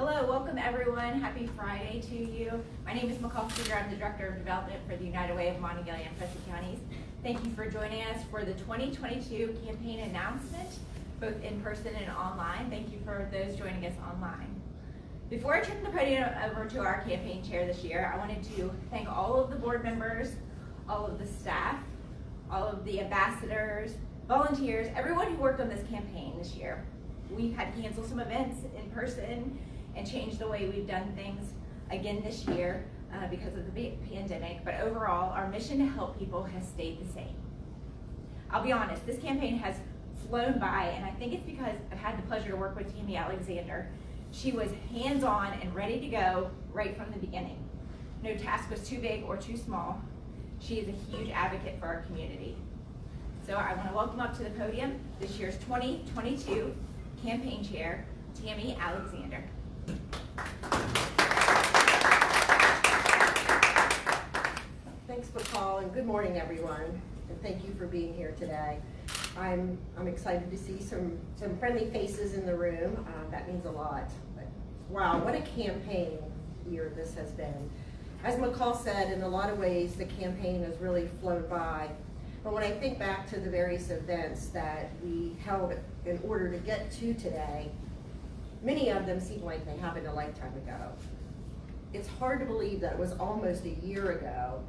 Hello, welcome everyone. Happy Friday to you. My name is McCall Krieger. I'm the Director of Development for the United Way of Monongalia and Preston counties. Thank you for joining us for the 2022 campaign announcement, both in person and online. Thank you for those joining us online. Before I turn the podium over to our campaign chair this year, I wanted to thank all of the board members, all of the staff, all of the ambassadors, volunteers, everyone who worked on this campaign this year. We've had to cancel some events in person and change the way we've done things again this year because of the pandemic, but overall, our mission to help people has stayed the same. I'll be honest, this campaign has flown by, and I think it's because I've had the pleasure to work with Tammie Alexander. She was hands-on and ready to go right from the beginning. No task was too big or too small. She is a huge advocate for our community. So I want to welcome up to the podium this year's 2022 campaign chair, Tammie Alexander. Thanks, McCall, and good morning, everyone. And thank you for being here today. I'm excited to see some friendly faces in the room. That means a lot. But, wow, what a campaign year this has been. As McCall said, in a lot of ways, the campaign has really flown by. But when I think back to the various events that we held in order to get to today, many of them seem like they happened a lifetime ago. It's hard to believe that it was almost a year ago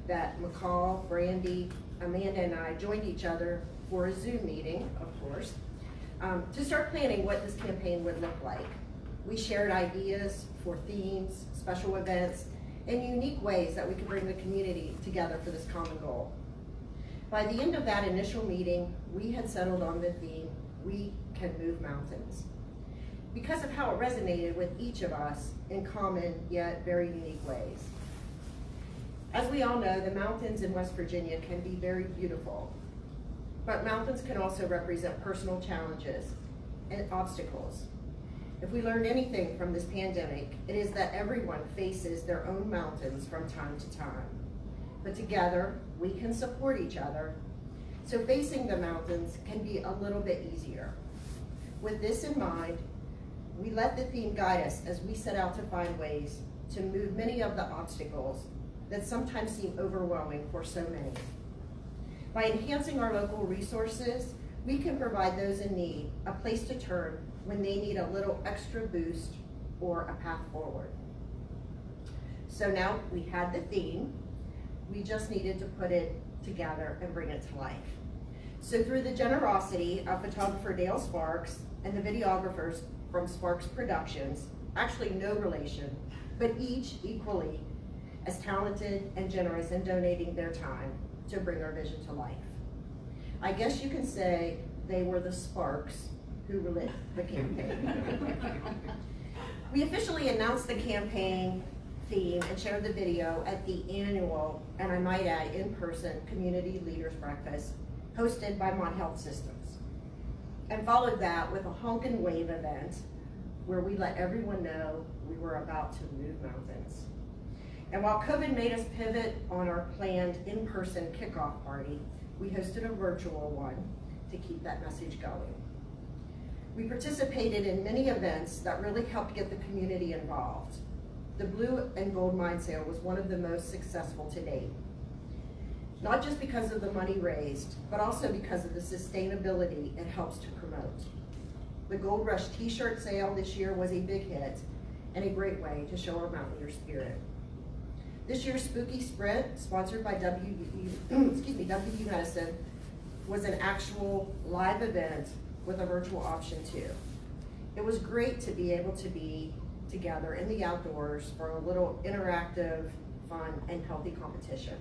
that McCall, Brandy, Amanda, and I joined each other for a Zoom meeting, of course, to start planning what this campaign would look like. We shared ideas for themes, special events, and unique ways that we could bring the community together for this common goal. By the end of that initial meeting, we had settled on the theme, "We can move mountains," because of how it resonated with each of us in common yet very unique ways. As we all know, the mountains in West Virginia can be very beautiful, but mountains can also represent personal challenges and obstacles. If we learned anything from this pandemic, it is that everyone faces their own mountains from time to time. But together, we can support each other, so facing the mountains can be a little bit easier. With this in mind, we let the theme guide us as we set out to find ways to move many of the obstacles that sometimes seem overwhelming for so many. By enhancing our local resources, we can provide those in need a place to turn when they need a little extra boost or a path forward. So now we had the theme, we just needed to put it together and bring it to life. So through the generosity of photographer Dale Sparks and the videographers from Sparks Productions, actually no relation, but each equally as talented and generous in donating their time to bring our vision to life. I guess you can say they were the sparks who lit the campaign. We officially announced the campaign theme and shared the video at the annual, and I might add, in-person Community Leaders Breakfast hosted by Mon Health Systems, and followed that with a honk and wave event where we let everyone know we were about to move mountains. And while COVID made us pivot on our planned in-person kickoff party, we hosted a virtual one to keep that message going. We participated in many events that really helped get the community involved. The Blue and Gold Mine Sale was one of the most successful to date. Not just because of the money raised, but also because of the sustainability it helps to promote. The Gold Rush t-shirt sale this year was a big hit and a great way to show our mountaineer spirit. This year's Spooky Sprint, sponsored by WU Medicine, was an actual live event with a virtual option too. It was great to be able to be together in the outdoors for a little interactive, fun, and healthy competition.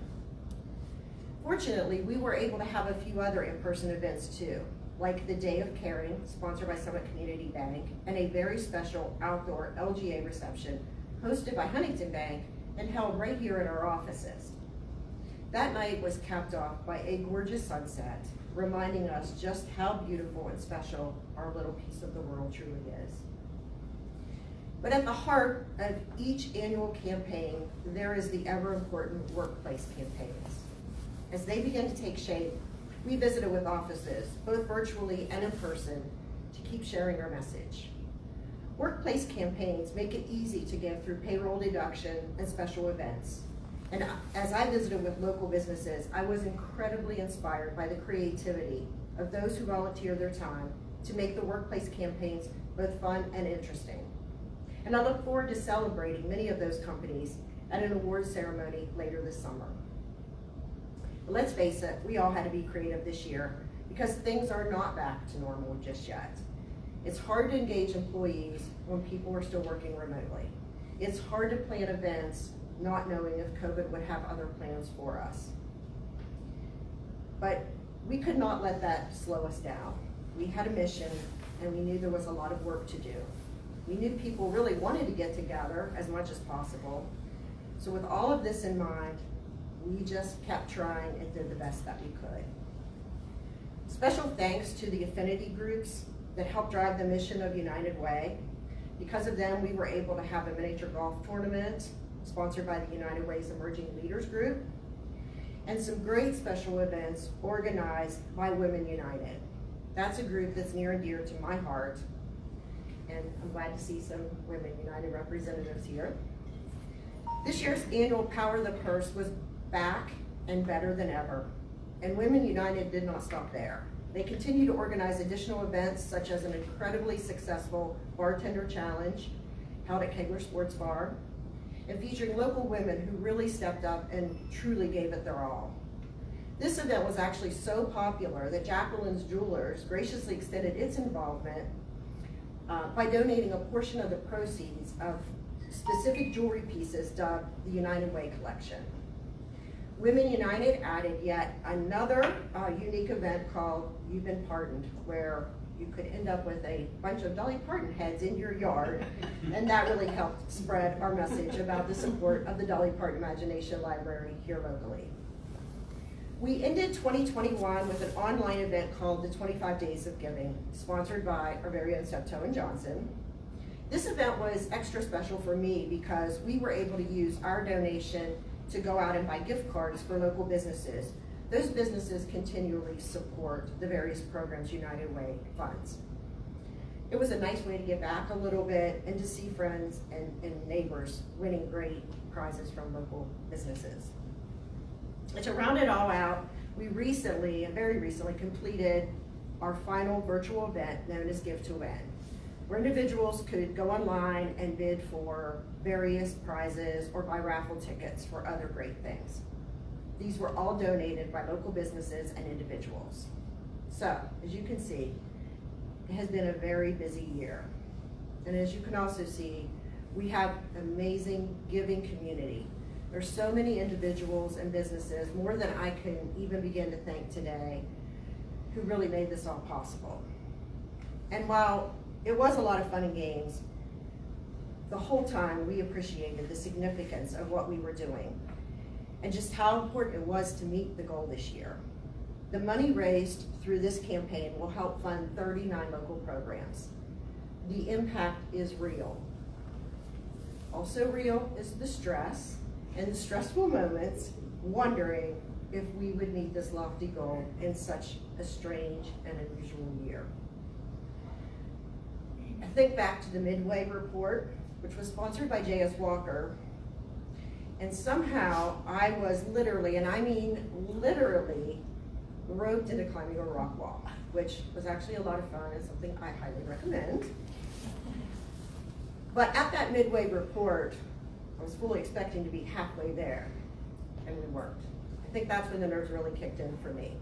Fortunately, we were able to have a few other in-person events too, like the Day of Caring, sponsored by Summit Community Bank, and a very special outdoor LGA reception hosted by Huntington Bank and held right here in our offices. That night was capped off by a gorgeous sunset, reminding us just how beautiful and special our little piece of the world truly is. But at the heart of each annual campaign, there is the ever-important workplace campaigns. As they begin to take shape, we visited with offices, both virtually and in person, to keep sharing our message. Workplace campaigns make it easy to give through payroll deduction and special events. And as I visited with local businesses, I was incredibly inspired by the creativity of those who volunteer their time to make the workplace campaigns both fun and interesting. And I look forward to celebrating many of those companies at an awards ceremony later this summer. But let's face it, we all had to be creative this year because things are not back to normal just yet. It's hard to engage employees when people are still working remotely. It's hard to plan events not knowing if COVID would have other plans for us. But we could not let that slow us down. We had a mission and we knew there was a lot of work to do. We knew people really wanted to get together as much as possible. So with all of this in mind, we just kept trying and did the best that we could. Special thanks to the affinity groups that helped drive the mission of United Way. Because of them, we were able to have a miniature golf tournament sponsored by the United Way's Emerging Leaders Group, and some great special events organized by Women United. That's a group that's near and dear to my heart, and I'm glad to see some Women United representatives here. This year's annual Power the Purse was back and better than ever, and Women United did not stop there. They continue to organize additional events such as an incredibly successful bartender challenge held at Kegler Sports Bar, and featuring local women who really stepped up and truly gave it their all. This event was actually so popular that Jacqueline's Jewelers graciously extended its involvement by donating a portion of the proceeds of specific jewelry pieces dubbed the United Way Collection. Women United added yet another unique event called You've Been Pardoned, where you could end up with a bunch of Dolly Parton heads in your yard, and that really helped spread our message about the support of the Dolly Parton Imagination Library here locally. We ended 2021 with an online event called the 25 Days of Giving, sponsored by our very own Steptoe and Johnson. This event was extra special for me because we were able to use our donation to go out and buy gift cards for local businesses. Those businesses continually support the various programs United Way funds. It was a nice way to give back a little bit and to see friends and neighbors winning great prizes from local businesses. And to round it all out, we very recently completed our final virtual event known as Give to Win, where individuals could go online and bid for various prizes or buy raffle tickets for other great things. These were all donated by local businesses and individuals. So, as you can see, it has been a very busy year. And as you can also see, we have an amazing giving community. There's so many individuals and businesses, more than I can even begin to thank today, who really made this all possible. And while it was a lot of fun and games, the whole time we appreciated the significance of what we were doing and just how important it was to meet the goal this year. The money raised through this campaign will help fund 39 local programs. The impact is real. Also real is the stress and the stressful moments, wondering if we would meet this lofty goal in such a strange and unusual year. I think back to the Midway report, which was sponsored by J.S. Walker, and somehow I was literally, and I mean literally, roped into climbing a rock wall, which was actually a lot of fun and something I highly recommend. But at that Midway report, I was fully expecting to be halfway there, and we weren't. I think that's when the nerves really kicked in for me.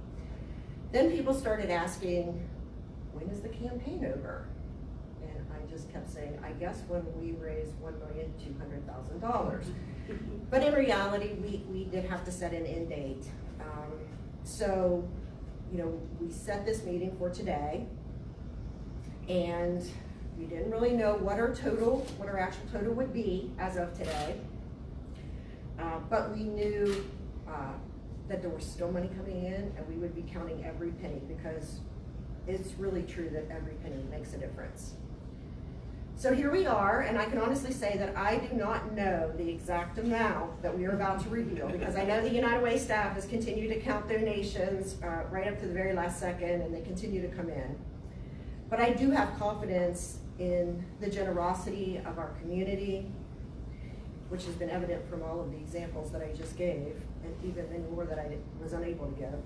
Then people started asking, when is the campaign over? And I just kept saying, I guess when we raise $1,200,000. But in reality, we did have to set an end date. So, we set this meeting for today, and we didn't really know what our actual total would be as of today. But we knew that there was still money coming in, and we would be counting every penny, because it's really true that every penny makes a difference. So here we are, and I can honestly say that I do not know the exact amount that we are about to reveal, because I know the United Way staff has continued to count donations right up to the very last second, and they continue to come in. But I do have confidence in the generosity of our community, which has been evident from all of the examples that I just gave, and even many more that I was unable to give.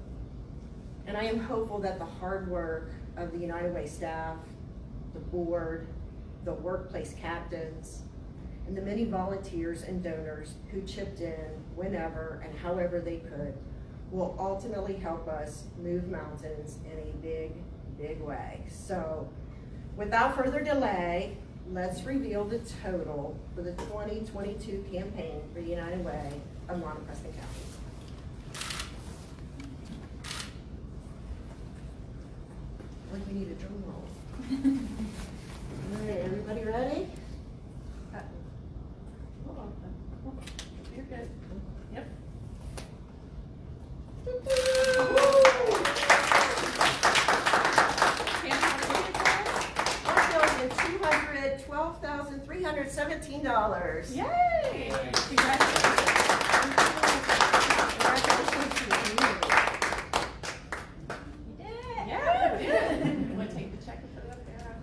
And I am hopeful that the hard work of the United Way staff, the board, the workplace captains, and the many volunteers and donors who chipped in whenever and however they could will ultimately help us move mountains in a big, big way. So without further delay, let's reveal the total for the 2022 campaign for the United Way of Mon and Preston County. Like we need a drum roll. All right, everybody ready? Hold on. You're good. Yep. $1,212,317. Yay! Congratulations. Congratulations to the community. You did it. Yeah, you did. You want to take the check and put it up there?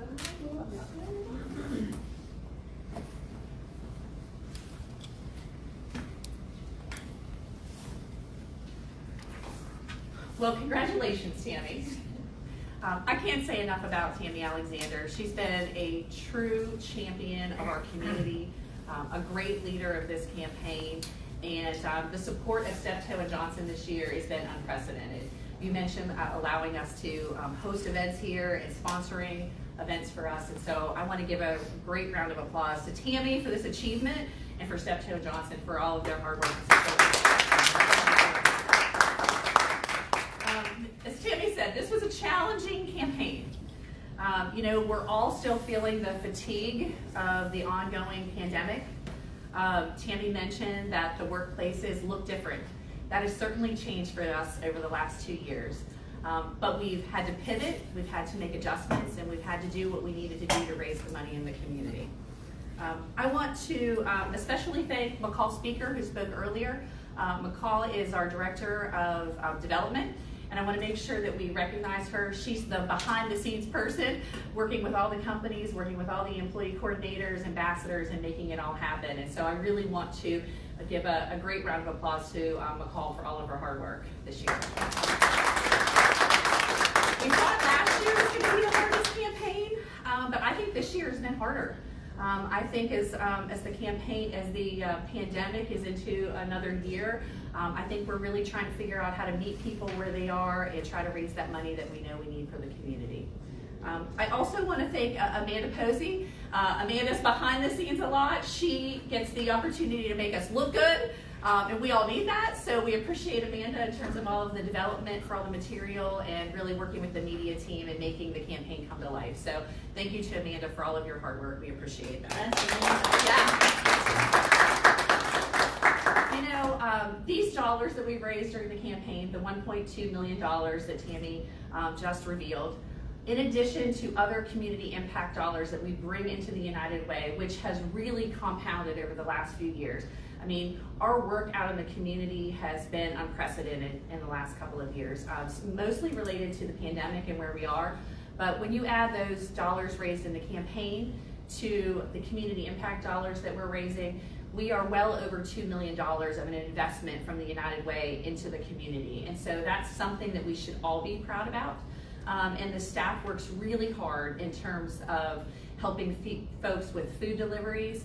Well, congratulations, Tammie. I can't say enough about Tammie Alexander. She's been a true champion of our community, a great leader of this campaign, and the support of Steptoe and Johnson this year has been unprecedented. You mentioned allowing us to host events here and sponsoring events for us, and so I want to give a great round of applause to Tammie for this achievement and for Steptoe and Johnson for all of their hard work and support. As Tammie said, this was a challenging campaign. We're all still feeling the fatigue of the ongoing pandemic. Tammie mentioned that the workplaces look different. That has certainly changed for us over the last 2 years. But we've had to pivot, we've had to make adjustments, and we've had to do what we needed to do to raise the money in the community. I want to especially thank McCall Speaker, who spoke earlier. McCall is our Director of Development, and I want to make sure that we recognize her. She's the behind-the-scenes person, working with all the companies, working with all the employee coordinators, ambassadors, and making it all happen. And so I really want to give a great round of applause to McCall for all of her hard work this year. We thought last year was going to be the hardest campaign, but I think this year has been harder. I think as the pandemic is into another year, I think we're really trying to figure out how to meet people where they are and try to raise that money that we know we need for the community. I also want to thank Amanda Posey. Amanda's behind the scenes a lot. She gets the opportunity to make us look good, and we all need that. So we appreciate Amanda in terms of all of the development for all the material and really working with the media team and making the campaign come to life. So thank you to Amanda for all of your hard work. We appreciate that. These dollars that we raised during the campaign, the $1.2 million that Tammie just revealed, in addition to other community impact dollars that we bring into the United Way, which has really compounded over the last few years. I mean, our work out in the community has been unprecedented in the last couple of years, mostly related to the pandemic and where we are. But when you add those dollars raised in the campaign to the community impact dollars that we're raising, we are well over $2 million of an investment from the United Way into the community. And so that's something that we should all be proud about. And the staff works really hard in terms of helping folks with food deliveries,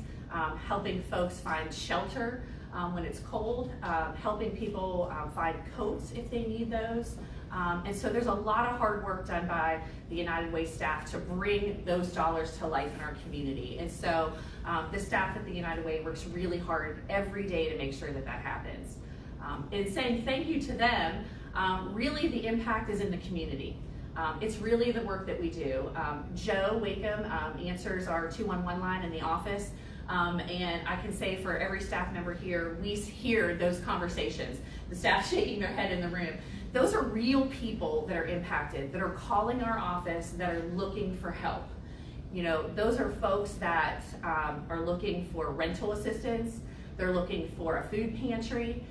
helping folks find shelter when it's cold, helping people find coats if they need those. And so there's a lot of hard work done by the United Way staff to bring those dollars to life in our community. And so the staff at the United Way works really hard every day to make sure that that happens. And saying thank you to them, really the impact is in the community. It's really the work that we do. Joe Wakeham answers our 211 line in the office. And I can say for every staff member here, we hear those conversations, the staff shaking their head in the room. Those are real people that are impacted, that are calling our office, that are looking for help. Those are folks that are looking for rental assistance. They're looking for a food pantry.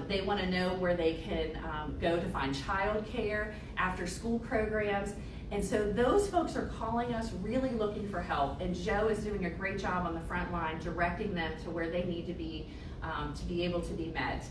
They want to know where they can go to find childcare, after school programs, And so those folks are calling us really looking for help, and Joe is doing a great job on the front line directing them to where they need to be able to be met.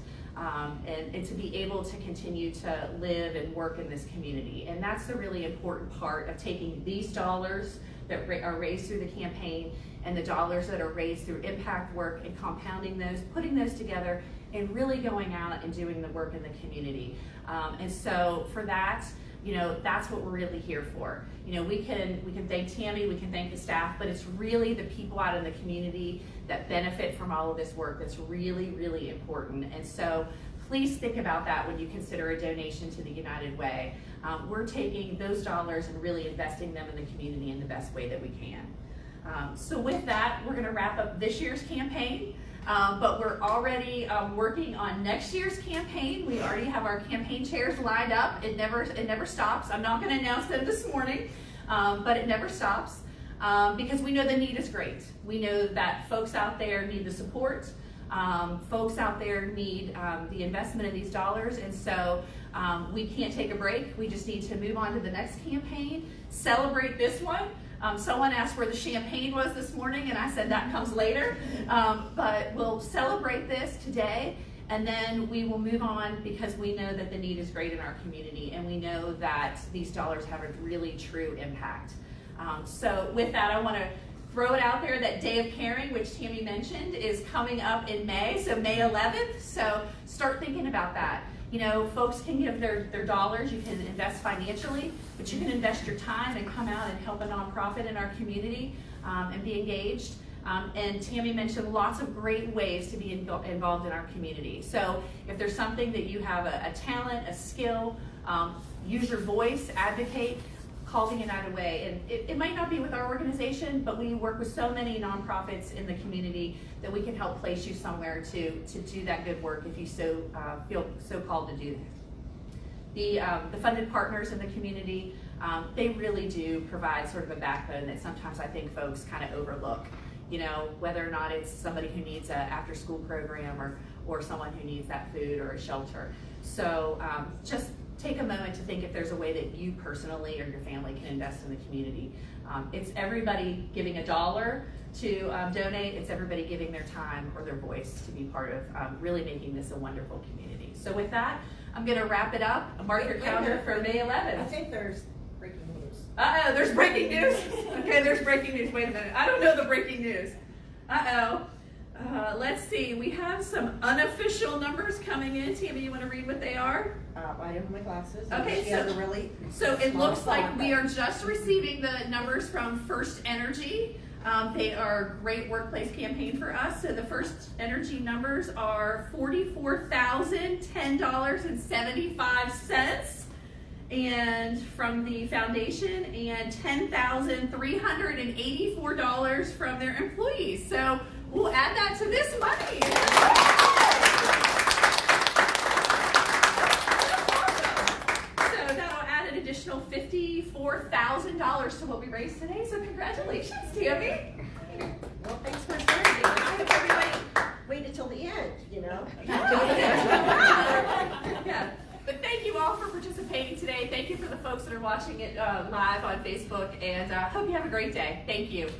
And to be able to continue to live and work in this community. And that's the really important part of taking these dollars that are raised through the campaign and the dollars that are raised through impact work and compounding those, putting those together, and really going out and doing the work in the community. And so for that, that's what we're really here for. We can thank Tammie, we can thank the staff, but it's really the people out in the community that benefit from all of this work that's really, really important. And so please think about that when you consider a donation to the United Way. We're taking those dollars and really investing them in the community in the best way that we can. So with that, we're gonna wrap up this year's campaign. But we're already working on next year's campaign. We already have our campaign chairs lined up. It never stops. I'm not going to announce them this morning, but it never stops because we know the need is great. We know that folks out there need the support. Folks out there need the investment in these dollars, and so we can't take a break. We just need to move on to the next campaign, celebrate this one. Someone asked where the champagne was this morning, and I said that comes later. But we'll celebrate this today, and then we will move on because we know that the need is great in our community, and we know that these dollars have a really true impact. So with that, I want to throw it out there that Day of Caring, which Tammie mentioned, is coming up in May, so May 11th. So start thinking about that. Folks can give their dollars, you can invest financially, but you can invest your time and come out and help a nonprofit in our community and be engaged. And Tammie mentioned lots of great ways to be involved in our community. So if there's something that you have a talent, a skill, use your voice, advocate, call the United Way. And it might not be with our organization, but we work with so many nonprofits in the community that we can help place you somewhere to do that good work if you feel so called to do that. The funded partners in the community, they really do provide sort of a backbone that sometimes I think folks kind of overlook. Whether or not it's somebody who needs an after-school program or someone who needs that food or a shelter. So just take a moment to think if there's a way that you personally or your family can invest in the community. It's everybody giving $1 to donate. It's everybody giving their time or their voice to be part of really making this a wonderful community. So with that, I'm going to wrap it up. Mark your calendar for May 11th. I think there's breaking news. Uh-oh, there's breaking news? Okay, there's breaking news. Wait a minute. I don't know the breaking news. Uh-oh. Let's see. We have some unofficial numbers coming in. Tammie, you want to read what they are? I have my glasses. Okay, so it looks like we are just receiving the numbers from First Energy. They are a great workplace campaign for us. So the First Energy numbers are $44,010.75. And from the foundation, and $10,384 from their employees. So we'll add that to this money. So that'll add an additional $54,000 to what we raised today. So congratulations, Tammie. Well, thanks for sharing. I hope everybody waited till the end, Yeah. But thank you all for participating today. Thank you for the folks that are watching it live on Facebook, and hope you have a great day. Thank you.